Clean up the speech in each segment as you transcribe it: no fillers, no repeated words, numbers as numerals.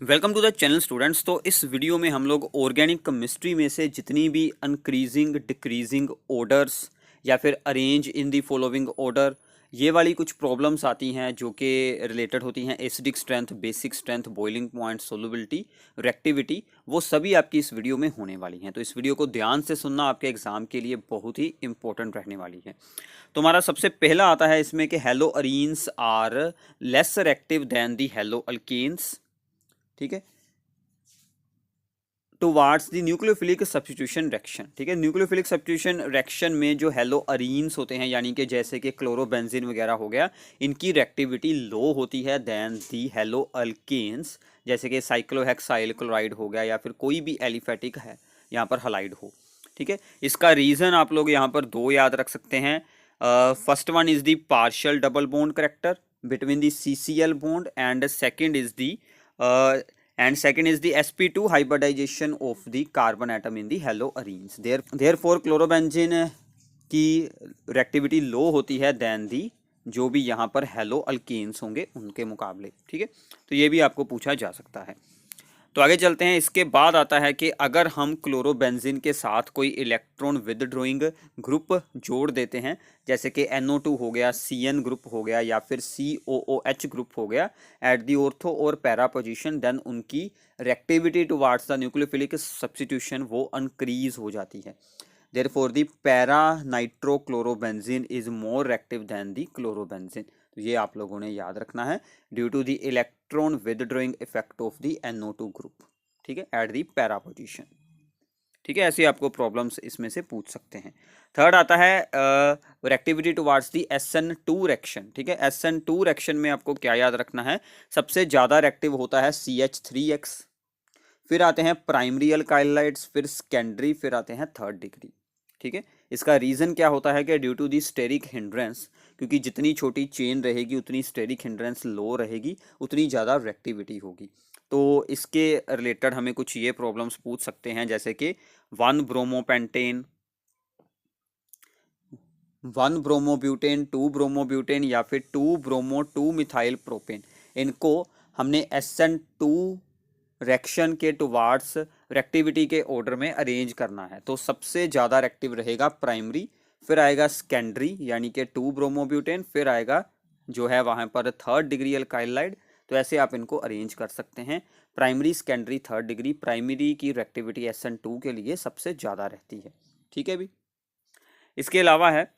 Welcome to the channel students. तो इस video में हम लोग ऑर्गेनिक केमिस्ट्री में से जितनी भी इंक्रीजिंग डिक्रीजिंग ऑर्डर्स या फिर arrange in the following order, ये वाली कुछ प्रॉब्लम्स आती हैं जो कि रिलेटेड होती हैं acidic strength, basic strength, boiling point, solubility, reactivity, वो सभी आपकी इस वीडियो में होने वाली हैं। तो इस वीडियो को ध्यान से सुनना आपके एग्जाम के लिए बहुत ही इंपॉर्टेंट रहने वाली है। तो हमारा सबसे पहला आता है इसमें कि haloarenes are less reactive than the haloalkanes. ठीक है, towards the nucleophilic substitution reaction. ठीक है, न्यूक्लियोफिलिक सब्स्टिट्यूशन रिएक्शन में जो हेलो अरीन्स होते हैं, यानी कि जैसे कि क्लोरोबेंजीन वगैरह हो गया, इनकी रिएक्टिविटी लो होती है देन दी हेलो अल्केन्स, जैसे कि साइक्लोहेक्साइल क्लोराइड हो गया या फिर कोई भी एलिफेटिक है यहाँ पर हलाइड हो। ठीक है, इसका रीजन आप लोग यहाँ पर दो याद रख सकते हैं। First one is the partial double bond character between the CCl bond and second is the sp2 hybridization of the carbon atom in the haloarenes. Therefore chlorobenzene की रिएक्टिविटी लो होती है देन दी जो भी यहाँ पर हेलो अल्केन्स होंगे उनके मुकाबले। ठीक है, तो ये भी आपको पूछा जा सकता है। तो आगे चलते हैं। इसके बाद आता है कि अगर हम क्लोरोबेंजीन के साथ कोई इलेक्ट्रॉन विदड्रॉइंग ग्रुप जोड़ देते हैं, जैसे कि NO2 हो गया, CN ग्रुप हो गया या फिर COOH ग्रुप हो गया एट दी ऑर्थो और पैरा पोजीशन, देन उनकी reactivity towards the nucleophilic substitution वो इंक्रीज हो जाती है। Therefore the para nitrochlorobenzene is more reactive than the chlorobenzene. तो ये आप लोगों ने याद रखना है, due to the electron withdrawing effect of the NO2 group. ठीक है, एट द पैरा पोजीशन। ठीक है, ऐसे आपको प्रॉब्लम्स इसमें से पूछ सकते हैं। थर्ड आता है reactivity towards the SN2 reaction. ठीक है, SN2 रिएक्शन में आपको क्या याद रखना है, सबसे ज्यादा रिएक्टिव होता है CH3X, फिर आते हैं प्राइमरी अल्काइलाइड्स, फिर सेकेंडरी, फिर आते हैं थर्ड डिग्री। ठीक है, इसका रीजन क्या होता है कि due to the steric hindrance, क्योंकि जितनी छोटी चेन रहेगी उतनी स्टेरिक हिंड्रेंस लो रहेगी, उतनी ज़्यादा रिएक्टिविटी होगी। तो इसके रिलेटेड हमें कुछ ये प्रॉब्लम्स पूछ सकते हैं, जैसे कि 1 ब्रोमोपेंटेन, 1 ब्रोमोब्यूटेन, 2 ब्रोमोब्यूटेन या फिर 2 ब्रोमो 2 मिथाइल प्रोपेन, इनको हमने SN2 रिएक्शन के टुवार्ड्स रिएक्टिविटी के ऑर्डर में अरेंज करना है। तो सबसे ज़्यादा रिएक्टिव रहेगा प्राइमरी, फिर आएगा सेकेंडरी यानी कि 2 ब्रोमोब्यूटेन, फिर आएगा जो है वहाँ पर थर्ड डिग्री अल्काइलाइड। तो ऐसे आप इनको अरेंज कर सकते हैं, primary, secondary, third degree. Primary की रिएक्टिविटी SN2 के लिए सबसे ज़्यादा रहती है। ठीक है भी। इसके अलावा है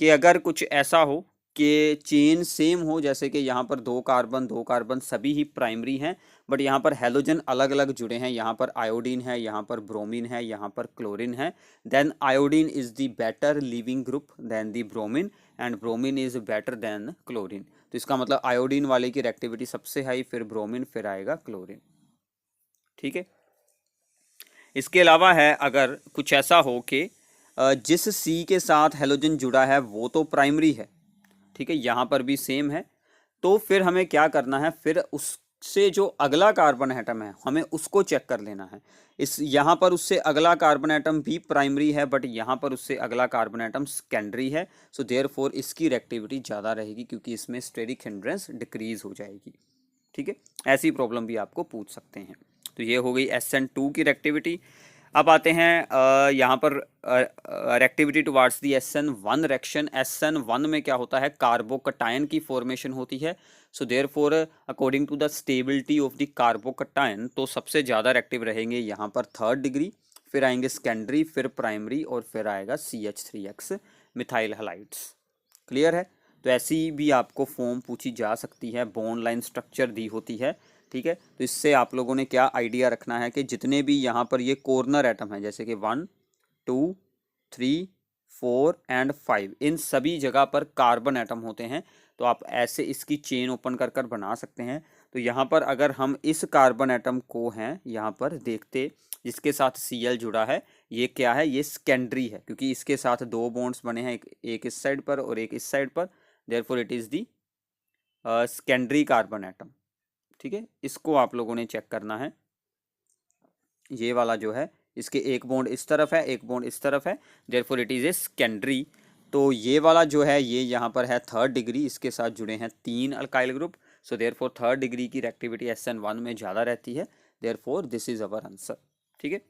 कि अगर कुछ ऐसा हो कि चेन सेम हो, जैसे कि यहाँ पर दो कार्बन सभी ही प्राइमरी हैं, बट यहाँ पर हेलोजन अलग अलग जुड़े हैं, यहाँ पर आयोडीन है, यहाँ पर ब्रोमीन है, यहाँ पर क्लोरीन है, then iodine is the better leaving group than the bromine and bromine is better than chlorine. तो इसका मतलब आयोडीन वाले की रिएक्टिविटी सबसे हाई, फिर ब्रोमीन, फिर आएगा क्लोरीन। ठीक है, इसके अलावा है अगर कुछ ऐसा हो कि जिस C के साथ हेलोजन जुड़ा है वो तो प्राइमरी है, ठीक है, यहाँ पर भी सेम है, तो फिर हमें क्या करना है, फिर उससे जो अगला कार्बन एटम है हमें उसको चेक कर लेना है। इस यहाँ पर उससे अगला कार्बन एटम भी प्राइमरी है, बट यहाँ पर उससे अगला कार्बन एटम सेकेंडरी है। सो देयरफॉर इसकी रिएक्टिविटी ज़्यादा रहेगी, क्योंकि इसमें स्टेरिक हिंड्रेंस डिक्रीज हो जाएगी। ठीक है, ऐसी प्रॉब्लम भी आपको पूछ सकते हैं। तो ये हो गई SN2 की रिएक्टिविटी। अब आते हैं यहाँ पर रिएक्टिविटी टुवार्ड्स दी SN1 रिएक्शन। SN1 में क्या होता है, कार्बोकटायन की फॉर्मेशन होती है। So therefore according to the stability of the carbocation, तो सबसे ज़्यादा रिएक्टिव रहेंगे यहाँ पर थर्ड डिग्री, फिर आएंगे सेकेंडरी, फिर प्राइमरी, और फिर आएगा CH3X मिथाइल हैलाइड्स। क्लियर है। तो ऐसी भी आपको फॉर्म पूछी जा सकती है, बॉन्ड लाइन स्ट्रक्चर दी होती है। ठीक है, तो इससे आप लोगों ने क्या आइडिया रखना है कि जितने भी यहाँ पर ये कॉर्नर एटम है, जैसे कि 1 2 3 4 एंड 5, इन सभी जगह पर कार्बन एटम होते हैं। तो आप ऐसे इसकी चेन ओपन कर कर बना सकते हैं। तो यहाँ पर अगर हम इस कार्बन एटम को हैं यहाँ पर देखते, जिसके साथ Cl जुड़ा है, ये क्या है, ये सेकेंडरी है, क्योंकि इसके साथ दो बॉन्ड्स बने हैं, एक इस साइड पर और एक इस साइड पर। Therefore it is the secondary carbon atom. ठीक है, इसको आप लोगों ने चेक करना है। ये वाला जो है, इसके एक बॉन्ड इस तरफ है, एक बॉन्ड इस तरफ है, therefore it is a secondary. तो ये वाला जो है, ये यहाँ पर है थर्ड डिग्री, इसके साथ जुड़े हैं 3 alkyl group. So therefore third degree की रिएक्टिविटी SN1 में ज़्यादा रहती है, therefore this is our answer. ठीक है,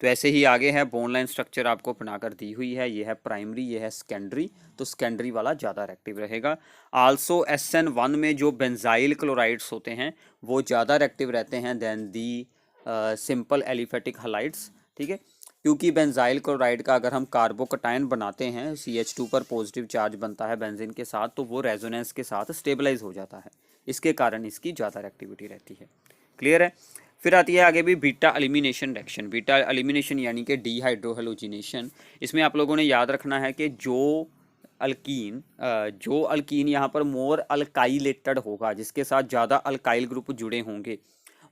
तो ऐसे ही आगे है बोन लाइन स्ट्रक्चर आपको बनाकर दी हुई है, ये है प्राइमरी, ये है सेकेंडरी, तो सेकेंडरी वाला ज़्यादा रिएक्टिव रहेगा। आल्सो SN1 में जो बेंजाइल क्लोराइड्स होते हैं वो ज़्यादा रिएक्टिव रहते हैं देन दी सिंपल एलिफेटिक हलाइड्स। ठीक है, क्योंकि बेंजाइल क्लोराइड का अगर हम कार्बोकटायन बनाते हैं, CH2 पर पॉजिटिव चार्ज बनता है बेंजीन के साथ, तो वो रेजोनेंस के साथ स्टेबलाइज हो जाता है, इसके कारण इसकी ज़्यादा रिएक्टिविटी रहती है। क्लियर है। फिर आती है आगे भी beta elimination reaction. Beta elimination यानी कि डीहाइड्रोहेलोजिनेशन। इसमें आप लोगों ने याद रखना है कि जो अल्कीन यहाँ पर मोर अल्काइलेटेड होगा, जिसके साथ ज़्यादा अल्काइल ग्रुप जुड़े होंगे,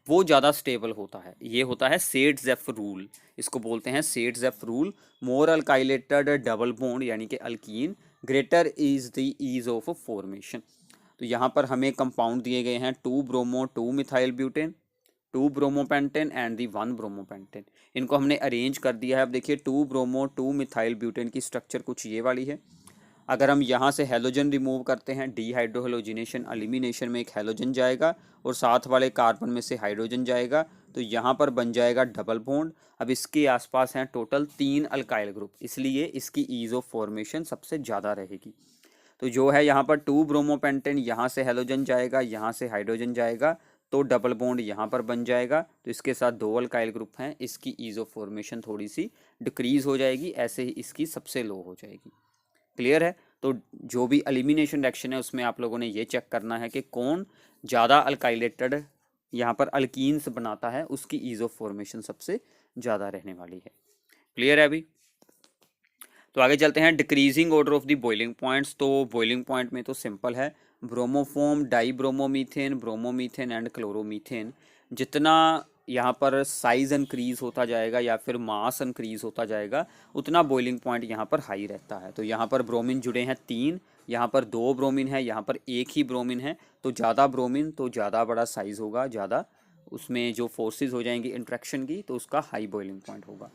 वो ज़्यादा स्टेबल होता है। ये होता है सेट-ज़ेफ रूल, इसको बोलते हैं Saytzeff rule. More alkylated double bond यानी कि alkene, greater is the ease of formation. तो यहाँ पर हमें कंपाउंड दिए गए हैं 2 bromo 2 methyl butane, 2 bromopentane and the 1 bromopentane. इनको हमने अरेंज कर दिया है। अब देखिए 2 ब्रोमो 2 मिथाइल ब्यूटेन की स्ट्रक्चर कुछ ये वाली है। अगर हम यहाँ से हेलोजन रिमूव करते हैं, डीहाइड्रोहेलोजिनेशन एलिमिनेशन में एक हेलोजन जाएगा और साथ वाले कार्बन में से हाइड्रोजन जाएगा, तो यहाँ पर बन जाएगा डबल बॉन्ड। अब इसके आसपास हैं टोटल 3 अल्काइल ग्रुप, इसलिए इसकी ईज ऑफ फॉर्मेशन सबसे ज़्यादा रहेगी। तो जो है यहाँ पर 2 ब्रोमोपेंटेन, यहाँ से हेलोजन जाएगा, यहाँ से हाइड्रोजन जाएगा, तो डबल बॉन्ड यहाँ पर बन जाएगा। तो इसके साथ 2 अल्काइल ग्रुप हैं, इसकी ईज ऑफ फॉर्मेशन थोड़ी सी डिक्रीज हो जाएगी, ऐसे ही इसकी सबसे लो हो जाएगी। क्लियर है। तो जो भी एलिमिनेशन रिएक्शन है उसमें आप लोगों ने ये चेक करना है कि कौन ज़्यादा अल्काइलेटेड यहाँ पर अल्कीन्स बनाता है, उसकी ईज ऑफ फॉर्मेशन सबसे ज़्यादा रहने वाली है। क्लियर है अभी। तो आगे चलते हैं decreasing order of the boiling points. तो बॉइलिंग पॉइंट में तो सिंपल है, ब्रोमोफोम, डाईब्रोमोमीथेन, ब्रोमोमीथेन एंड क्लोरोमीथेन। जितना यहाँ पर साइज इंक्रीज होता जाएगा या फिर मास इंक्रीज होता जाएगा, उतना बॉइलिंग पॉइंट यहाँ पर हाई रहता है। तो यहाँ पर ब्रोमीन जुड़े हैं 3, यहाँ पर 2 ब्रोमीन है, यहाँ पर 1 ही ब्रोमीन है। तो ज़्यादा ब्रोमीन तो ज़्यादा बड़ा साइज होगा, ज़्यादा उसमें जो फोर्सेज हो जाएंगी इंट्रैक्शन की, तो उसका हाई बॉइलिंग पॉइंट होगा।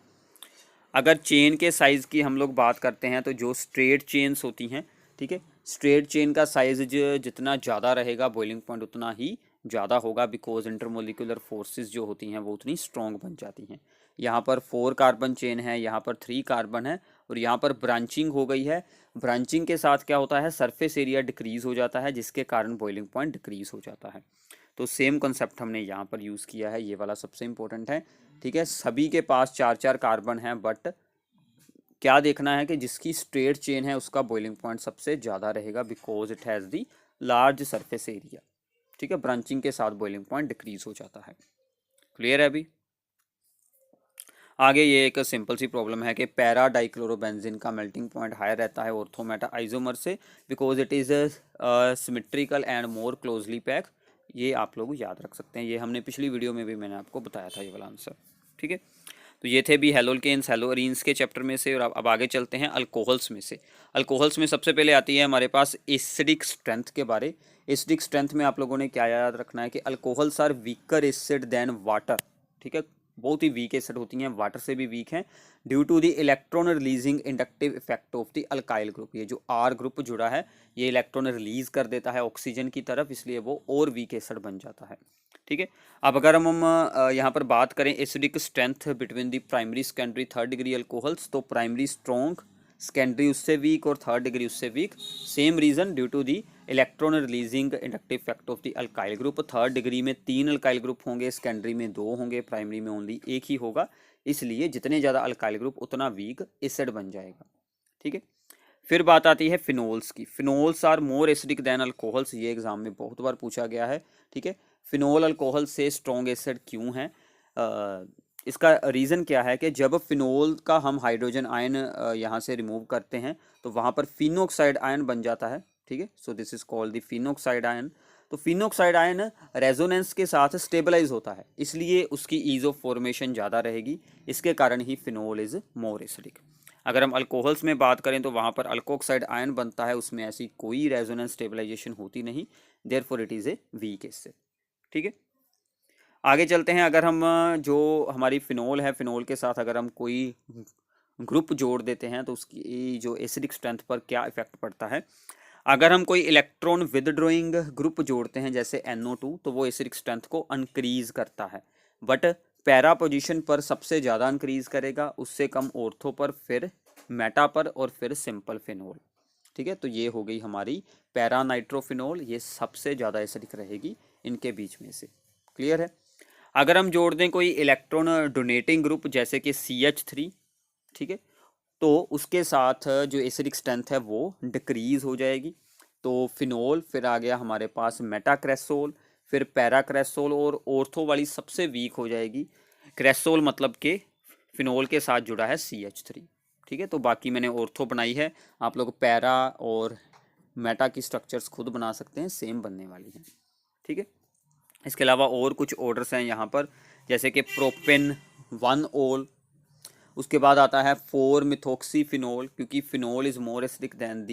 अगर चेन के साइज़ की हम लोग बात करते हैं, तो जो स्ट्रेट चेन्स होती हैं, ठीक है, स्ट्रेट चेन का साइज जितना ज़्यादा रहेगा बॉइलिंग पॉइंट उतना ही ज़्यादा होगा, बिकॉज इंटरमोलिकुलर फोर्सेस जो होती हैं वो उतनी स्ट्रॉन्ग बन जाती हैं। यहाँ पर 4 कार्बन चेन है, यहाँ पर 3 कार्बन है, और यहाँ पर ब्रांचिंग हो गई है। ब्रांचिंग के साथ क्या होता है, सरफेस एरिया डिक्रीज हो जाता है, जिसके कारण बॉइलिंग पॉइंट डिक्रीज हो जाता है। तो सेम कॉन्सेप्ट हमने यहाँ पर यूज़ किया है, ये वाला सबसे इंपॉर्टेंट है। ठीक है, सभी के पास 4-4 कार्बन है, बट क्या देखना है कि जिसकी स्ट्रेट चेन है उसका बॉइलिंग पॉइंट सबसे ज़्यादा रहेगा, because it has the large surface area. ठीक है, ब्रांचिंग के साथ बॉइलिंग पॉइंट डिक्रीज हो जाता है। क्लियर है अभी। आगे ये एक सिंपल सी प्रॉब्लम है कि पैरा डाइक्लोरोबेंजीन का मेल्टिंग पॉइंट हायर रहता है ऑर्थोमेटा आइसोमर से, because it is symmetrical and more closely pack. ये आप लोग याद रख सकते हैं, ये हमने पिछली वीडियो में भी मैंने आपको बताया था ये वाला आंसर। ठीक है, तो ये थे भी हेलोल्केन्स हेलोअरीन्स के चैप्टर में से। और अब आगे चलते हैं अल्कोहल्स में से। अल्कोहल्स में सबसे पहले आती है हमारे पास एसिडिक स्ट्रेंथ के बारे। एसिडिक स्ट्रेंथ में आप लोगों ने क्या याद रखना है कि alcohols are weaker acid than water. ठीक है, बहुत ही वीक एसिड होती हैं, वाटर से भी वीक हैं, due to the electron releasing inductive effect of the alkyl group. ये जो आर ग्रुप जुड़ा है ये इलेक्ट्रॉन रिलीज कर देता है ऑक्सीजन की तरफ, इसलिए वो और वीक एसिड बन जाता है। ठीक है, अब अगर हम यहाँ पर बात करें acidic strength between the primary secondary third degree alcohols, तो प्राइमरी स्ट्रॉन्ग, सेकेंडरी उससे वीक और थर्ड डिग्री उससे weak. Same reason, due to the electron releasing inductive effect of the alkyl group. Third degree में 3 alkyl group होंगे, secondary में 2 होंगे, primary में only 1 ही होगा, इसलिए जितने ज़्यादा अल्काइल ग्रुप उतना वीक एसिड बन जाएगा। ठीक है, फिर बात आती है फिनोल्स की। Phenols are more acidic than alcohols, ये एग्जाम में बहुत बार पूछा गया है। ठीक है, फिनोल अल्कोहल से स्ट्रॉन्ग एसिड क्यों है? इसका रीज़न क्या है कि जब फिनोल का हम हाइड्रोजन आयन यहाँ से रिमूव करते हैं तो वहाँ पर फिनोक्साइड आयन बन जाता है। ठीक है, so this is called the phenoxide ion. तो फिनोक्साइड आयन रेजोनेंस के साथ स्टेबलाइज होता है, इसलिए उसकी ईज ऑफ फॉर्मेशन ज़्यादा रहेगी, इसके कारण ही फिनोल इज मोर एसिडिक। अगर हम अल्कोहल्स में बात करें तो वहाँ पर अल्कोक्साइड आयन बनता है, उसमें ऐसी कोई रेजोनेंस स्टेबलाइजेशन होती नहीं, therefore it is a weak acid. ठीक है, आगे चलते हैं। अगर हम जो हमारी फिनोल है, फिनोल के साथ अगर हम कोई ग्रुप जोड़ देते हैं तो उसकी जो एसिडिक स्ट्रेंथ पर क्या इफेक्ट पड़ता है। अगर हम कोई इलेक्ट्रॉन विदड्रॉइंग ग्रुप जोड़ते हैं जैसे NO2 तो वो एसिडिक स्ट्रेंथ को इंक्रीज करता है, बट पैरा पोजीशन पर सबसे ज़्यादा इंक्रीज करेगा, उससे कम ऑर्थो पर, फिर मेटा पर और फिर सिंपल फिनोल। ठीक है, तो ये हो गई हमारी पैरा नाइट्रोफिनोल, ये सबसे ज़्यादा एसिडिक रहेगी इनके बीच में से। क्लियर है। अगर हम जोड़ दें कोई इलेक्ट्रॉन डोनेटिंग ग्रुप जैसे कि CH3, ठीक है, तो उसके साथ जो एसिडिक स्ट्रेंथ है वो डिक्रीज हो जाएगी। तो फिनोल, फिर आ गया हमारे पास मेटाक्रेसोल, फिर पैराक्रेसोल, और ऑर्थो वाली सबसे वीक हो जाएगी क्रेसोल, मतलब कि फिनोल के साथ जुड़ा है CH3। ठीक है, तो बाकी मैंने ऑर्थो बनाई है, आप लोग पैरा और मेटा की स्ट्रक्चर्स खुद बना सकते हैं, सेम बनने वाली हैं। ठीक है, इसके अलावा और कुछ ऑर्डर्स हैं यहाँ पर, जैसे कि प्रोपेन 1 ओल, उसके बाद आता है 4-मिथॉक्सीफिनोल, क्योंकि phenol is more acidic than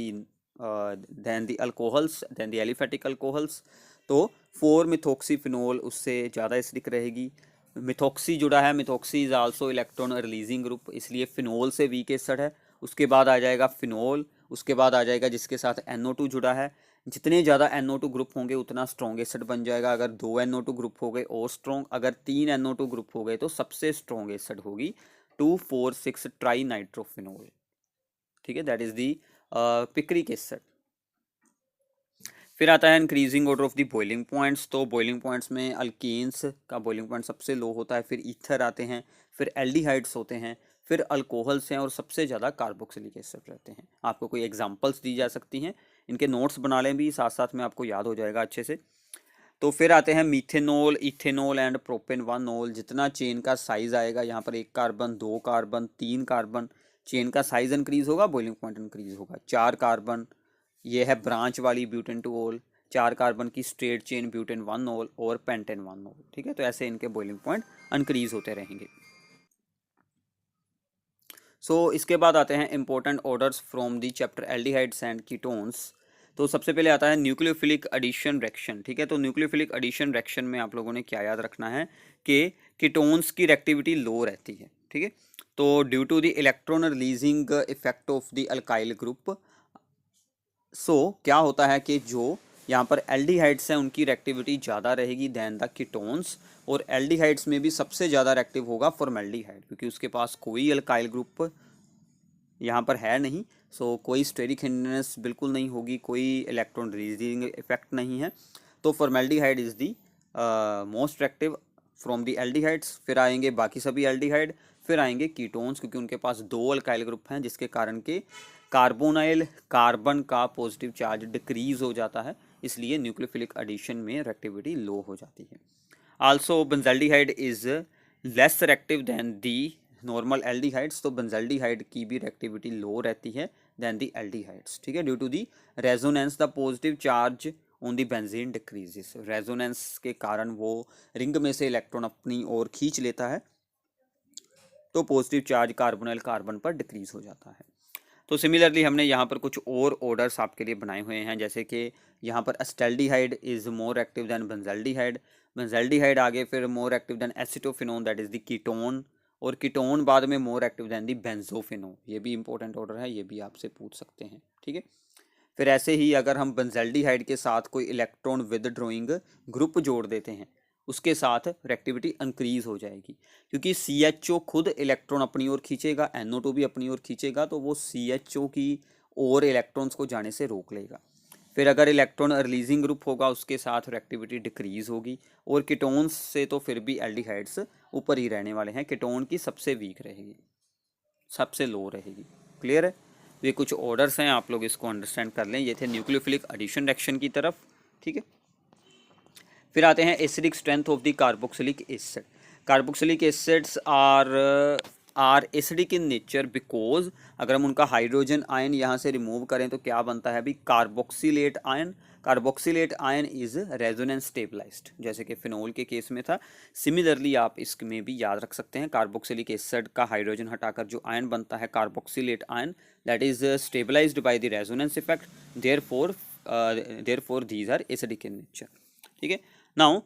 the alcohols, than the aliphatic alcohols, तो 4-मिथॉक्सीफिनोल उससे ज़्यादा एसिडिक रहेगी। मिथॉक्सी जुड़ा है, methoxy is also electron releasing group, इसलिए फिनोल से वीक एसिड है। उसके बाद आ जाएगा फिनोल, उसके बाद आ जाएगा जिसके साथ NO2 जुड़ा है। जितने ज़्यादा NO2 ग्रुप होंगे उतना स्ट्रॉन्ग एसिड बन जाएगा। अगर 2 NO2 ग्रुप हो गए और स्ट्रॉन्ग, अगर 3 NO2 ग्रुप हो गए तो सबसे स्ट्रॉन्ग एसिड होगी 2,4,6 ट्राई नाइट्रोफिनोल। ठीक है, that is the picric acid. फिर आता है increasing order of the boiling points, तो बॉइलिंग पॉइंट्स में अल्केन्स का बॉइलिंग पॉइंट सबसे लो होता है, फिर ईथर आते हैं, फिर एल्डिहाइड्स होते हैं, फिर अल्कोहल्स हैं, और सबसे ज़्यादा कार्बोक्सिलिक एसिड रहते हैं। आपको कोई एग्जांपल्स दी जा सकती हैं, इनके नोट्स बना लें भी, साथ साथ में आपको याद हो जाएगा अच्छे से। तो फिर आते हैं मीथेनॉल, इथेनॉल एंड प्रोपेन 1 ओल। जितना चेन का साइज आएगा, यहाँ पर 1 कार्बन, 2 कार्बन, 3 कार्बन, चेन का साइज इंक्रीज होगा, बॉइलिंग पॉइंट इंक्रीज होगा। 4 कार्बन, ये है ब्रांच वाली ब्यूटेन 2 ओल, 4 कार्बन की स्ट्रेट चेन ब्यूटेन 1 ओल और पेंटेन 1 ओल। ठीक है, तो ऐसे इनके बॉइलिंग पॉइंट इंक्रीज होते रहेंगे। इसके बाद आते हैं important orders from the chapter aldehydes and ketones. तो सबसे पहले आता है न्यूक्लियोफिलिक एडिशन रिएक्शन। ठीक है, तो न्यूक्लियोफिलिक एडिशन रिएक्शन में आप लोगों ने क्या याद रखना है कि कीटोन्स की रिएक्टिविटी लो रहती है। ठीक है, तो due to the electron releasing effect of the alkyl group, क्या होता है कि जो यहाँ पर एल्डिहाइड्स हैं उनकी रिएक्टिविटी ज़्यादा रहेगी दैन द कीटोन्स, और एल्डिहाइड्स में भी सबसे ज़्यादा रिएक्टिव होगा फॉर्मेल्डिहाइड, क्योंकि उसके पास कोई अल्काइल ग्रुप यहाँ पर है नहीं। कोई स्टेरिक हिंड्रेंस बिल्कुल नहीं होगी, कोई इलेक्ट्रॉन रिलीजिंग इफेक्ट नहीं है। तो formaldehyde is the most reactive from the aldehydes. फिर आएंगे बाकी सभी एल्डिहाइड, फिर आएंगे कीटोन्स, क्योंकि उनके पास 2 अल्काइल ग्रुप हैं, जिसके कारण के कार्बोनाइल कार्बन का पॉजिटिव चार्ज डिक्रीज हो जाता है, इसलिए न्यूक्लियोफिलिक एडिशन में रिएक्टिविटी लो हो जाती है। Also benzaldehyde is less reactive than the normal aldehydes, तो बेंजल्डिहाइड की भी रिएक्टिविटी लो रहती है दैन दी एल्डिहाइड्स। ठीक है, due to the resonance the positive charge on the benzene decreases, resonance के कारण वो रिंग में से इलेक्ट्रॉन अपनी ओर खींच लेता है, तो पॉजिटिव चार्ज कार्बोनाइल कार्बन पर डिक्रीज हो जाता है। तो सिमिलरली हमने यहाँ पर कुछ और ऑर्डर्स आपके लिए बनाए हुए हैं, जैसे कि यहाँ पर acetaldehyde is more active than benzaldehyde, benzaldehyde आगे फिर more active than acetophenone that is the ketone, और कीटोन बाद में more active than the benzophenone. ये भी इंपॉर्टेंट ऑर्डर है, ये भी आपसे पूछ सकते हैं। ठीक है, फिर ऐसे ही अगर हम बेंजल्डिहाइड के साथ कोई इलेक्ट्रॉन विदड्रॉइंग ग्रुप जोड़ देते हैं, उसके साथ रिएक्टिविटी इंक्रीज हो जाएगी, क्योंकि CHO खुद इलेक्ट्रॉन अपनी ओर खींचेगा, NO2 भी अपनी ओर खींचेगा, तो वो CHO की ओर इलेक्ट्रॉन्स को जाने से रोक लेगा। फिर अगर इलेक्ट्रॉन रिलीजिंग ग्रुप होगा उसके साथ रिएक्टिविटी डिक्रीज होगी, और कीटोन्स से तो फिर भी एल्डिहाइड्स ऊपर ही रहने वाले हैं, कीटोन की सबसे वीक रहेगी, सबसे लो रहेगी। क्लियर है, ये कुछ ऑर्डर्स हैं, आप लोग इसको अंडरस्टैंड कर लें। ये थे न्यूक्लियोफिलिक एडिशन रिएक्शन की तरफ। ठीक है, फिर आते हैं acidic strength of the carboxylic acid. Carboxylic acids are acidic in nature because अगर हम उनका हाइड्रोजन आयन यहाँ से रिमूव करें तो क्या बनता है अभी, carboxylate ion. Carboxylate ion is resonance stabilized, जैसे कि फिनोल के केस में था। सिमिलरली आप इसमें भी याद रख सकते हैं, कार्बोक्सिलिक एसिड का हाइड्रोजन हटाकर जो आयन बनता है carboxylate ion, that is stabilized by the resonance effect, therefore these are acidic in nature. ठीक है, now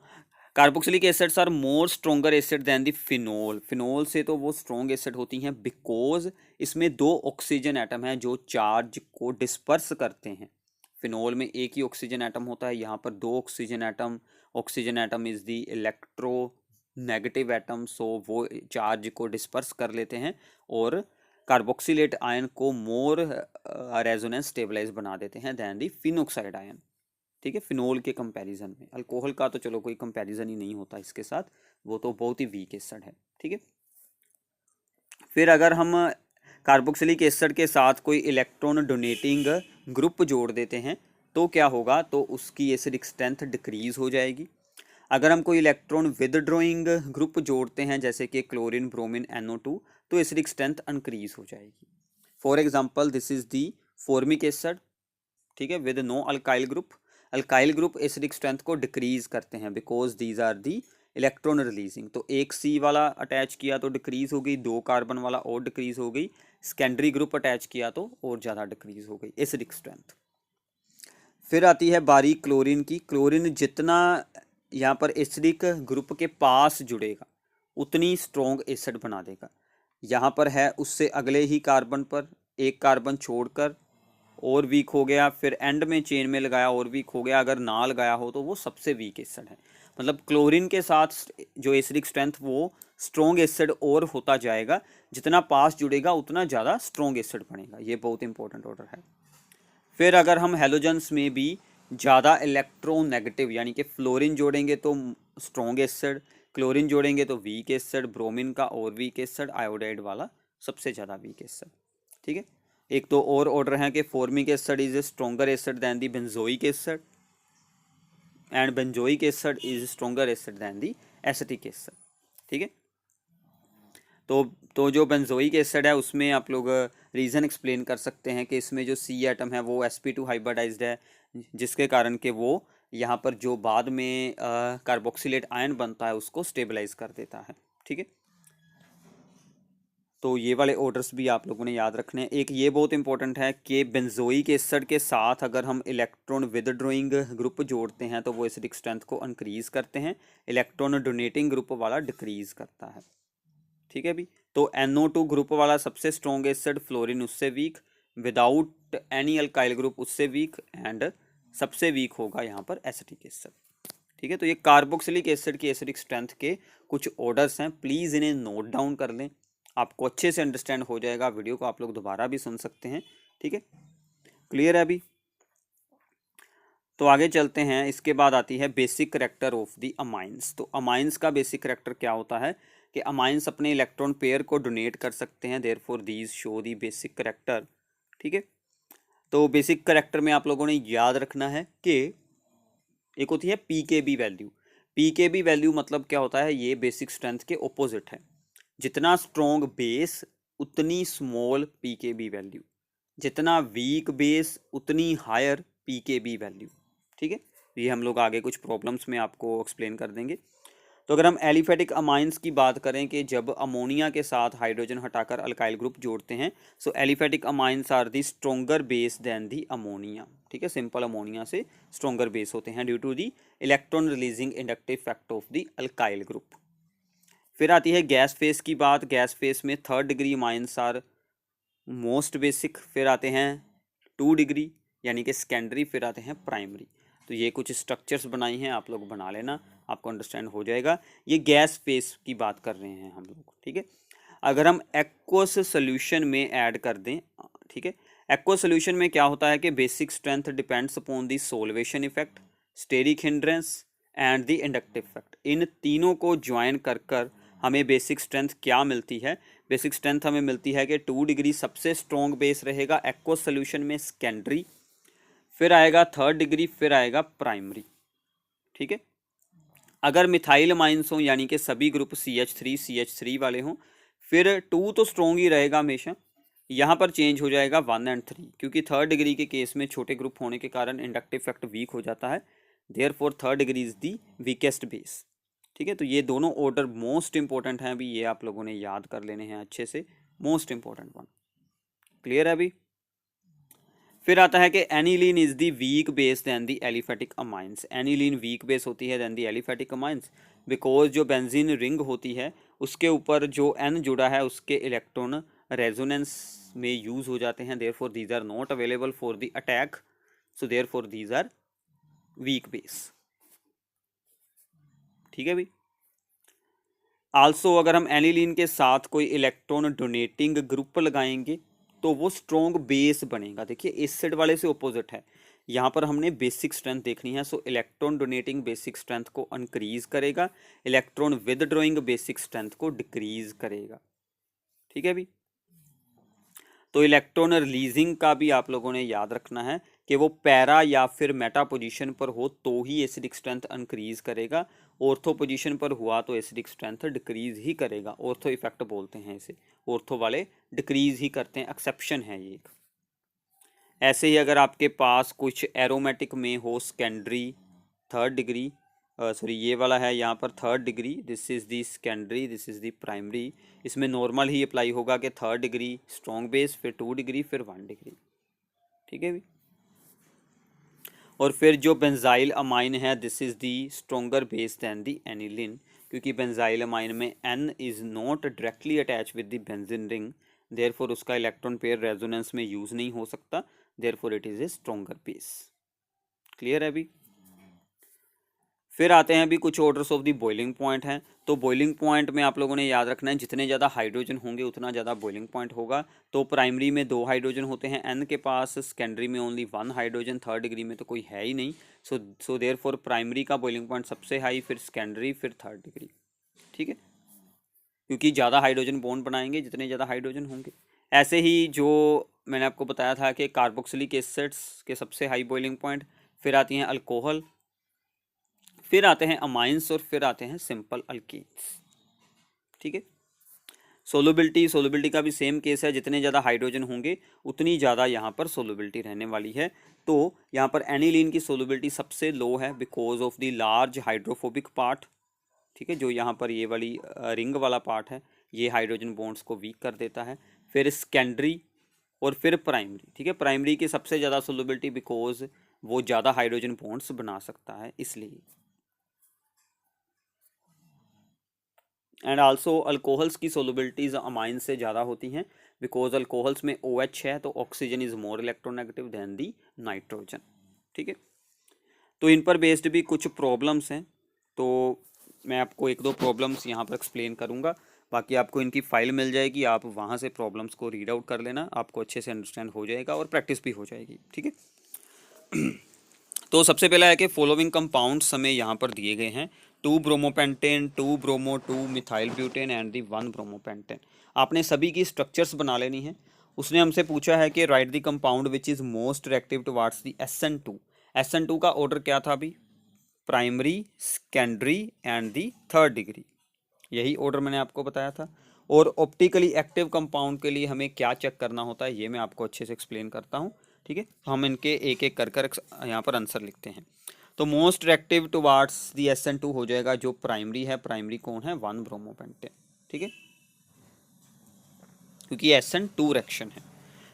carboxylic acids are more stronger acid than the phenol. Phenol से तो वो स्ट्रॉन्ग एसिड होती हैं बिकॉज इसमें 2 ऑक्सीजन एटम हैं जो चार्ज को डिस्पर्स करते हैं। फिनोल में एक ही ऑक्सीजन एटम होता है, यहाँ पर दो oxygen atom is the electronegative atom, so वो चार्ज को डिस्पर्स कर लेते हैं और कार्बोक्सिलेट आयन को मोर रेजोनेंस स्टेबलाइज बना देते हैं देन दी फिनोक्साइड आयन। ठीक है, फिनोल के कंपैरिजन में। अल्कोहल का तो चलो कोई कंपैरिजन ही नहीं होता इसके साथ, वो तो बहुत ही वीक एसिड है। ठीक है, फिर अगर हम कार्बोक्सिलिक एसिड के साथ कोई इलेक्ट्रॉन डोनेटिंग ग्रुप जोड़ देते हैं तो क्या होगा, तो उसकी एसिडिक स्ट्रेंथ डिक्रीज हो जाएगी। अगर हम कोई इलेक्ट्रॉन विदड्रॉइंग ग्रुप जोड़ते हैं जैसे कि क्लोरीन, ब्रोमीन, NO2, तो एसिडिक स्ट्रेंथ इंक्रीज हो जाएगी। For example this is the formic acid, ठीक है, with no alkyl group. Alkyl group acidic strength को डिक्रीज करते हैं because these are the electron releasing. तो एक C वाला अटैच किया तो डिक्रीज हो गई, 2 कार्बन वाला और डिक्रीज हो गई, सेकेंडरी ग्रुप अटैच किया तो और ज़्यादा डिक्रीज हो गई एसिडिक स्ट्रेंथ। फिर आती है बारी क्लोरीन की। क्लोरीन जितना यहाँ पर एसिडिक ग्रुप के पास जुड़ेगा उतनी स्ट्रॉन्ग एसिड बना देगा। यहाँ पर है उससे अगले ही कार्बन पर एक कार्बन छोड़कर और वीक हो गया, फिर एंड में चेन में लगाया और वीक हो गया, अगर ना लगाया हो तो वो सबसे वीक एसिड है। मतलब क्लोरीन के साथ जो एसिडिक स्ट्रेंथ वो स्ट्रॉन्ग एसिड और होता जाएगा, जितना पास जुड़ेगा उतना ज़्यादा स्ट्रॉन्ग एसिड बनेगा। ये बहुत इंपॉर्टेंट ऑर्डर है। फिर अगर हम हेलोजन्स में भी ज़्यादा इलेक्ट्रोनेगेटिव यानी कि फ्लोरीन जोड़ेंगे तो स्ट्रॉन्ग एसिड, क्लोरीन जोड़ेंगे तो वीक एसिड, ब्रोमीन का और वीक एसिड, आयोडाइड वाला सबसे ज़्यादा वीक एसिड। ठीक है, एक तो और ऑर्डर है कि formic acid is stronger acid than the benzoic acid and benzoic acid is stronger acid than the acetic acid. ठीक है, तो जो बेंजोइक एसिड है उसमें आप लोग रीज़न एक्सप्लेन कर सकते हैं कि इसमें जो C एटम है वो sp2 हाइब्रिडाइज्ड है, जिसके कारण कि वो यहाँ पर जो बाद में कार्बोक्सिलेट आयन बनता है उसको स्टेबलाइज कर देता है। ठीक है, तो ये वाले ऑर्डर्स भी आप लोगों ने याद रखने हैं। एक ये बहुत इंपॉर्टेंट है कि बेंजोइक एसिड के साथ अगर हम इलेक्ट्रॉन विदड्रॉइंग ग्रुप जोड़ते हैं तो वो एसिडिक स्ट्रेंथ को इंक्रीज करते हैं, इलेक्ट्रॉन डोनेटिंग ग्रुप वाला डिक्रीज करता है। ठीक है भी, तो NO2 ग्रुप वाला सबसे स्ट्रॉन्ग एसिड, फ्लोरीन उससे weak, without any alkyl group उससे वीक, एंड सबसे वीक होगा यहाँ पर एसिटिक एसिड। ठीक है, तो ये कार्बोक्सिलिक एसिड की एसिडिक स्ट्रेंथ के कुछ ऑर्डर्स हैं, प्लीज़ इन्हें नोट डाउन कर लें, आपको अच्छे से अंडरस्टैंड हो जाएगा। वीडियो को आप लोग दोबारा भी सुन सकते हैं। ठीक है, क्लियर है अभी? तो आगे चलते हैं। इसके बाद आती है basic character of the amines. तो अमाइंस का बेसिक करैक्टर क्या होता है कि अमाइंस अपने इलेक्ट्रॉन पेयर को डोनेट कर सकते हैं, therefore these show the basic character. ठीक है, तो बेसिक करैक्टर में आप लोगों ने याद रखना है कि एक होती है पीकेबी वैल्यू। पीकेबी वैल्यू मतलब क्या होता है, ये बेसिक स्ट्रेंथ के ऑपोजिट है। जितना स्ट्रॉन्ग बेस उतनी स्मॉल पीकेबी वैल्यू, जितना वीक बेस उतनी हायर पीकेबी वैल्यू। ठीक है, ये हम लोग आगे कुछ प्रॉब्लम्स में आपको एक्सप्लेन कर देंगे। तो अगर हम एलिफेटिक अमाइंस की बात करें कि जब अमोनिया के साथ हाइड्रोजन हटाकर अल्काइल ग्रुप जोड़ते हैं, so aliphatic amines are the stronger base than the ammonia. ठीक है, सिंपल अमोनिया से स्ट्रोंगर बेस होते हैं due to the electron releasing inductive effect of the alkyl group. फिर आती है गैस फेस की बात। गैस फेस में 3rd degree amines are most basic, फिर आते हैं 2 डिग्री यानी कि सेकेंडरी, फिर आते हैं प्राइमरी। तो ये कुछ स्ट्रक्चर्स बनाई हैं, आप लोग बना लेना, आपको अंडरस्टैंड हो जाएगा। ये गैस फेस की बात कर रहे हैं हम लोग। ठीक है, अगर हम एक्वस सोल्यूशन में ऐड कर दें, ठीक है, एक्वस सोल्यूशन में क्या होता है कि basic strength depends upon the solvation effect, steric hindrance and the inductive effect. इन तीनों को ज्वाइन कर कर हमें बेसिक स्ट्रेंथ क्या मिलती है? बेसिक स्ट्रेंथ हमें मिलती है कि 2 डिग्री सबसे स्ट्रॉन्ग बेस रहेगा एक्वस सोल्यूशन में, सेकेंडरी, फिर आएगा 3rd डिग्री, फिर आएगा प्राइमरी। ठीक है, अगर मिथाइल अमाइंस हों यानी कि सभी ग्रुप CH3 वाले हों, फिर 2 तो स्ट्रॉन्ग ही रहेगा हमेशा, यहाँ पर चेंज हो जाएगा 1 और 3, क्योंकि 3rd डिग्री के केस में छोटे ग्रुप होने के कारण इंडक्टिव इफेक्ट वीक हो जाता है, therefore 3rd degree is the weakest base. ठीक है, तो ये दोनों ऑर्डर मोस्ट इंपॉर्टेंट हैं अभी, ये आप लोगों ने याद कर लेने हैं अच्छे से, मोस्ट इंपॉर्टेंट वन। क्लियर है अभी? फिर आता है कि aniline is the weak base than the aliphatic amines. Aniline weak base होती है than the aliphatic amines, because जो बेंजीन रिंग होती है उसके ऊपर जो N जुड़ा है उसके इलेक्ट्रॉन रेजोनेंस में यूज हो जाते हैं, therefore these are not available for the attack. So therefore these are weak base. ठीक है भाई। आल्सो अगर हम एनिलीन के साथ कोई इलेक्ट्रॉन डोनेटिंग ग्रुप लगाएंगे तो वो स्ट्रॉन्ग बेस बनेगा। देखिए एसिड वाले से ऑपोजिट है, यहाँ पर हमने बेसिक स्ट्रेंथ देखनी है। सो इलेक्ट्रॉन डोनेटिंग बेसिक स्ट्रेंथ को इंक्रीज करेगा, इलेक्ट्रॉन विदड्रॉइंग बेसिक स्ट्रेंथ को डिक्रीज करेगा। ठीक है भी। तो इलेक्ट्रॉन रिलीजिंग का भी आप लोगों ने याद रखना है कि वो पैरा या फिर मेटा पोजीशन पर हो तो ही एसिडिक स्ट्रेंथ इंक्रीज करेगा, ऑर्थो पोजीशन पर हुआ तो एसिडिक स्ट्रेंथ डिक्रीज ही करेगा। ऑर्थो इफेक्ट बोलते हैं इसे, ऑर्थो वाले डिक्रीज ही करते हैं, एक्सेप्शन है ये एक। ऐसे ही अगर आपके पास कुछ एरोमेटिक में हो सेकेंडरी थर्ड डिग्री, सॉरी ये वाला है यहाँ पर third degree, this is the secondary, this is the primary, इसमें नॉर्मल ही अप्लाई होगा कि थर्ड डिग्री स्ट्रॉन्ग बेस, फिर 2 डिग्री, फिर 1 डिग्री। ठीक है भी। और फिर जो बेंजाइल अमाइन है this is the stronger base than the aniline, क्योंकि बेंजाइल अमाइन में N is not directly attach with the benzene ring, therefore उसका इलेक्ट्रॉन पेयर रेजोनेंस में यूज नहीं हो सकता, therefore it is a stronger base. Clear है अभी। फिर आते हैं अभी कुछ orders of the boiling point हैं। तो बॉइलिंग पॉइंट में आप लोगों ने याद रखना है जितने ज़्यादा हाइड्रोजन होंगे उतना ज़्यादा बॉइलिंग पॉइंट होगा। तो प्राइमरी में 2 हाइड्रोजन होते हैं N के पास, सेकेंडरी में ओनली 1 हाइड्रोजन, थर्ड डिग्री में तो कोई है ही नहीं। सो देयरफॉर प्राइमरी का बॉइलिंग पॉइंट सबसे हाई, फिर सेकेंडरी, फिर थर्ड डिग्री। ठीक है, क्योंकि ज़्यादा हाइड्रोजन बॉन्ड बनाएंगे जितने ज़्यादा हाइड्रोजन होंगे। ऐसे ही जो मैंने आपको बताया था कि कार्बोक्सिलिक एसिड्स के सबसे हाई बॉइलिंग पॉइंट, फिर आती हैं अल्कोहल, फिर आते हैं अमाइंस, और फिर आते हैं सिंपल अल्कीन्स। ठीक है। सोलबिलिटी का भी सेम केस है, जितने ज़्यादा हाइड्रोजन होंगे उतनी ज़्यादा यहाँ पर सोलबिलिटी रहने वाली है। तो यहाँ पर एनिलीन की सोलबिलिटी सबसे लो है because of the large hydrophobic part. ठीक है, जो यहाँ पर ये वाली रिंग वाला पार्ट है ये हाइड्रोजन बॉन्ड्स को वीक कर देता है। फिर सेकेंडरी और फिर प्राइमरी। ठीक है, प्राइमरी की सबसे ज़्यादा सोलबिलिटी बिकॉज वो ज़्यादा हाइड्रोजन बॉन्ड्स बना सकता है इसलिए। एंड आल्सो अल्कोहल्स की सोलबिलिटीज अमाइन से ज़्यादा होती हैं बिकॉज अल्कोहल्स में OH है तो oxygen is more electronegative than the nitrogen. ठीक है, तो इन पर बेस्ड भी कुछ प्रॉब्लम्स हैं, तो मैं आपको 1-2 प्रॉब्लम्स यहाँ पर एक्सप्लेन करूँगा, बाकी आपको इनकी फाइल मिल जाएगी, आप वहाँ से प्रॉब्लम्स को रीड आउट कर लेना, आपको अच्छे से अंडरस्टैंड हो जाएगा और प्रैक्टिस भी हो जाएगी। ठीक है। तो सबसे पहला है कि फॉलोइंग कंपाउंड्स हमें यहाँ पर दिए गए हैं, 2 bromopentane, 2 bromo 2 methyl butane and the 1 bromopentane. आपने सभी की स्ट्रक्चर्स बना लेनी है। उसने हमसे पूछा है कि right the compound which is most reactive towards the SN2। SN2 का ऑर्डर क्या था अभी, primary, secondary and the third degree, यही ऑर्डर मैंने आपको बताया था। और ऑप्टिकली एक्टिव कंपाउंड के लिए हमें क्या चेक करना होता है ये मैं आपको अच्छे से एक्सप्लेन करता हूँ। ठीक है, तो हम इनके एक एक कर यहाँ पर आंसर लिखते हैं। तो मोस्ट रिएक्टिव टुवार्ड्स दी SN2 हो जाएगा जो प्राइमरी है, प्राइमरी कौन है, 1 ब्रोमोपेंटेन। ठीक है, क्योंकि SN2 रिएक्शन है।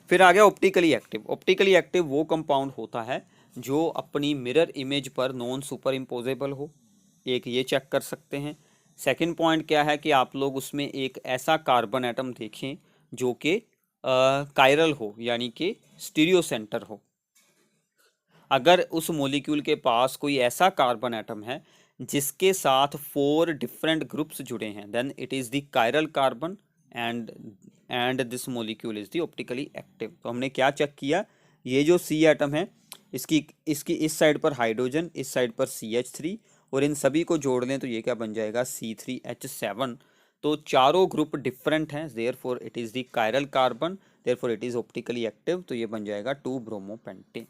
फिर आ गया ऑप्टिकली एक्टिव। ऑप्टिकली एक्टिव वो कंपाउंड होता है जो अपनी मिरर इमेज पर नॉन सुपर इम्पोजेबल हो, एक ये चेक कर सकते हैं। सेकंड पॉइंट क्या है कि आप लोग उसमें एक ऐसा कार्बन एटम देखें जो कि कायरल हो, यानी कि स्टीरियो सेंटर हो। अगर उस मॉलिक्यूल के पास कोई ऐसा कार्बन एटम है जिसके साथ 4 डिफरेंट ग्रुप्स जुड़े हैं then it is the chiral carbon and this molecule is the optically active. तो हमने क्या चेक किया, ये जो C एटम है इसकी इसकी इस साइड पर हाइड्रोजन, इस साइड पर CH3, और इन सभी को जोड़ लें तो ये क्या बन जाएगा, C3H7। तो चारों ग्रुप डिफरेंट हैं, therefore it is the chiral carbon, therefore it is optically active, तो ये बन जाएगा 2 ब्रोमोपेंटेन।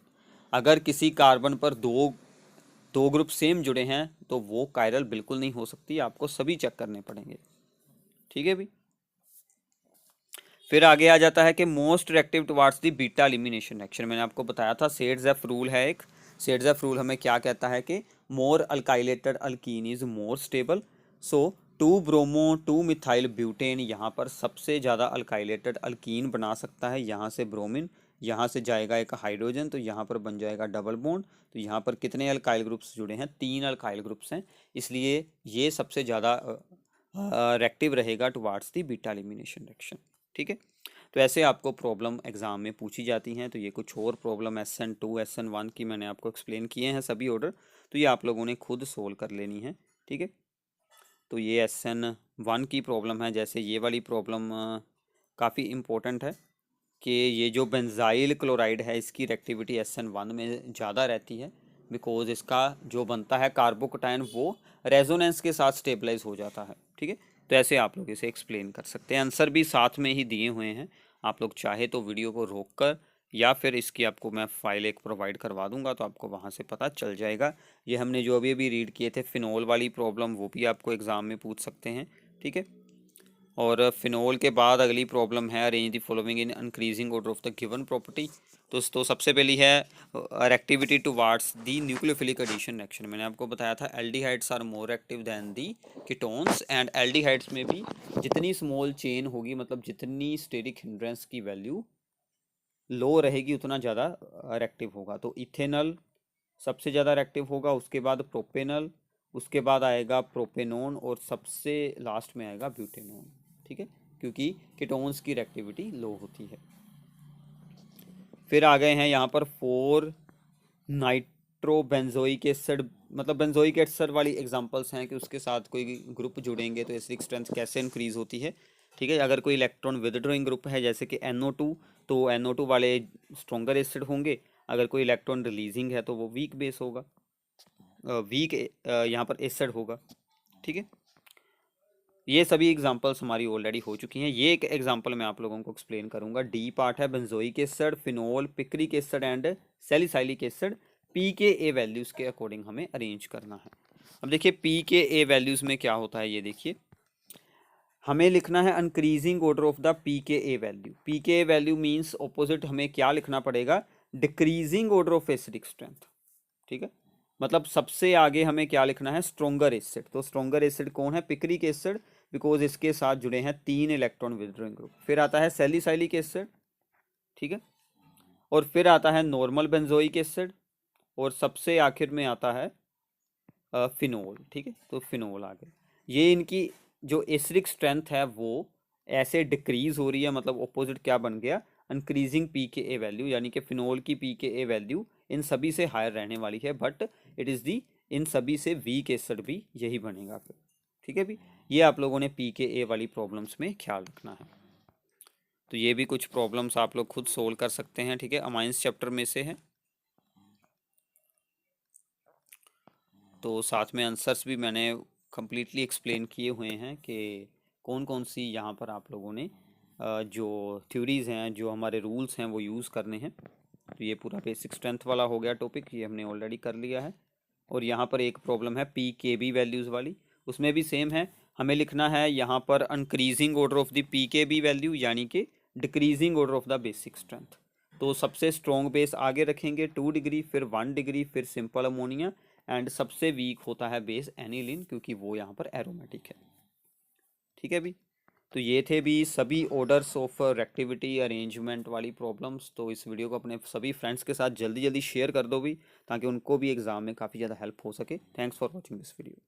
अगर किसी कार्बन पर दो ग्रुप सेम जुड़े हैं तो वो कायरल बिल्कुल नहीं हो सकती, आपको सभी चेक करने पड़ेंगे। ठीक है भी। फिर आगे आ जाता है कि most reactive towards the beta elimination reaction. मैंने आपको बताया था सेड्स-एफ रूल है एक। सेड्स-एफ रूल हमें क्या कहता है कि more alkylated alkene is more stable. So 2 bromo 2 methyl butane यहाँ पर सबसे ज़्यादा अल्काइलेटेड अल्कीन बना सकता है। यहाँ से ब्रोमीन, यहाँ से जाएगा एक हाइड्रोजन, तो यहाँ पर बन जाएगा डबल बॉन्ड। तो यहाँ पर कितने अल्काइल ग्रुप्स जुड़े हैं, 3 अल्काइल ग्रुप्स हैं, इसलिए ये सबसे ज़्यादा रिएक्टिव रहेगा towards the beta elimination reaction. ठीक है, तो ऐसे आपको प्रॉब्लम एग्ज़ाम में पूछी जाती हैं। तो ये कुछ और प्रॉब्लम SN2 SN1 की मैंने आपको एक्सप्लेन किए हैं सभी ऑर्डर, तो ये आप लोगों ने खुद सोल्व कर लेनी है, ठीक है। तो ये SN1 की प्रॉब्लम है। जैसे ये वाली प्रॉब्लम काफ़ी इम्पोर्टेंट है कि ये जो बेंजाइल क्लोराइड है इसकी रिएक्टिविटी SN1 में ज़्यादा रहती है, बिकॉज इसका जो बनता है कार्बोकटायन वो रेजोनेंस के साथ स्टेबलाइज हो जाता है, ठीक है। तो ऐसे आप लोग इसे एक्सप्लेन कर सकते हैं। आंसर भी साथ में ही दिए हुए हैं, आप लोग चाहे तो वीडियो को रोक कर या फिर इसकी आपको मैं फाइल एक प्रोवाइड करवा दूंगा, तो आपको वहाँ से पता चल जाएगा। ये हमने जो अभी अभी रीड किए थे फिनोल वाली प्रॉब्लम, वो भी आपको एग्ज़ाम में पूछ सकते हैं, ठीक है। और फिनोल के बाद अगली प्रॉब्लम है arrange the following in increasing order of the given property. तो सबसे पहली है reactivity towards the nucleophilic addition reaction. मैंने आपको बताया था aldehydes are more active than the ketones, and aldehydes में भी जितनी स्मॉल चेन होगी, मतलब जितनी स्टेरिक हिंड्रेंस की वैल्यू लो रहेगी उतना ज़्यादा रिएक्टिव होगा। तो इथेनॉल सबसे ज़्यादा रिएक्टिव होगा, उसके बाद प्रोपेनॉल, उसके बाद आएगा प्रोपेनोन, और सबसे लास्ट में आएगा ब्यूटेनोन, ठीक है, क्योंकि कीटोन्स की रिएक्टिविटी लो होती है। फिर आ गए हैं यहाँ पर 4 नाइट्रोबेंजोइक एसिड, मतलब बेंजोइक एसिड वाली एग्जांपल्स हैं कि उसके साथ कोई ग्रुप जुड़ेंगे तो एसिडिक स्ट्रेंथ कैसे इंक्रीज होती है, ठीक है। अगर कोई इलेक्ट्रॉन विदड्रॉइंग ग्रुप है जैसे कि NO2, तो NO2 वाले स्ट्रॉन्गर एसिड होंगे। अगर कोई इलेक्ट्रॉन रिलीजिंग है तो वो वीक बेस होगा, वीक यहाँ पर एसिड होगा, ठीक है। ये सभी एग्जांपल्स हमारी ऑलरेडी हो चुकी हैं। ये एक एग्जांपल मैं आप लोगों को एक्सप्लेन करूंगा। डी पार्ट है benzoic acid, phenol, picric acid and salicylic acid. pKa values के अकॉर्डिंग हमें अरेंज करना है। अब देखिए pKa वैल्यूज में क्या होता है, ये देखिए हमें लिखना है increasing order of the pKa value. pKa value means opposite हमें क्या लिखना पड़ेगा, decreasing order of acidic strength, ठीक है। मतलब सबसे आगे हमें क्या लिखना है, स्ट्रोंगर एसिड। तो स्ट्रोंगर एसिड कौन है, पिक्रिक एसिड, बिकॉज इसके साथ जुड़े हैं 3 इलेक्ट्रॉन विदड्रॉइंग ग्रुप। फिर आता है सैलिसाइलिक एसिड, ठीक है, और फिर आता है नॉर्मल बेंजोइक एसिड, और सबसे आखिर में आता है फिनोल, ठीक है। तो फिनोल आ गए। ये इनकी जो एसिडिक स्ट्रेंथ है वो ऐसे डिक्रीज हो रही है, मतलब ऑपोजिट क्या बन गया, इंक्रीजिंग pKa वैल्यू, यानी कि फिनोल की pKa वैल्यू इन सभी से हायर रहने वाली है, बट इट इज़ दी इन सभी से वीक एसिड भी यही बनेगा फिर, ठीक है भी। ये आप लोगों ने pKa वाली प्रॉब्लम्स में ख्याल रखना है। तो ये भी कुछ प्रॉब्लम्स आप लोग खुद सोल्व कर सकते हैं, ठीक है, अमाइंस चैप्टर में से है। तो साथ में आंसर्स भी मैंने कम्प्लीटली एक्सप्लेन किए हुए हैं कि कौन कौन सी यहाँ पर आप लोगों ने जो थ्योरीज़ हैं, जो हमारे रूल्स हैं वो यूज़ करने हैं। तो ये पूरा बेसिक स्ट्रेंथ वाला हो गया टॉपिक, ये हमने ऑलरेडी कर लिया है। और यहाँ पर एक प्रॉब्लम है pKb वैल्यूज़ वाली, उसमें भी सेम है, हमें लिखना है यहाँ पर increasing order of the pKb value, यानी कि decreasing order of the basic strength. तो सबसे स्ट्रॉन्ग बेस आगे रखेंगे 2 डिग्री, फिर 1 डिग्री, फिर सिंपल अमोनिया, एंड सबसे वीक होता है बेस एनिलीन, क्योंकि वो यहाँ पर एरोमेटिक है, ठीक है भी। तो ये थे भी सभी ऑर्डर्स ऑफ रिएक्टिविटी अरेंजमेंट वाली प्रॉब्लम्स। तो इस वीडियो को अपने सभी फ्रेंड्स के साथ जल्दी जल्दी शेयर कर दो भी, ताकि उनको भी एग्ज़ाम में काफ़ी ज़्यादा हेल्प हो सके। Thanks for watching this video.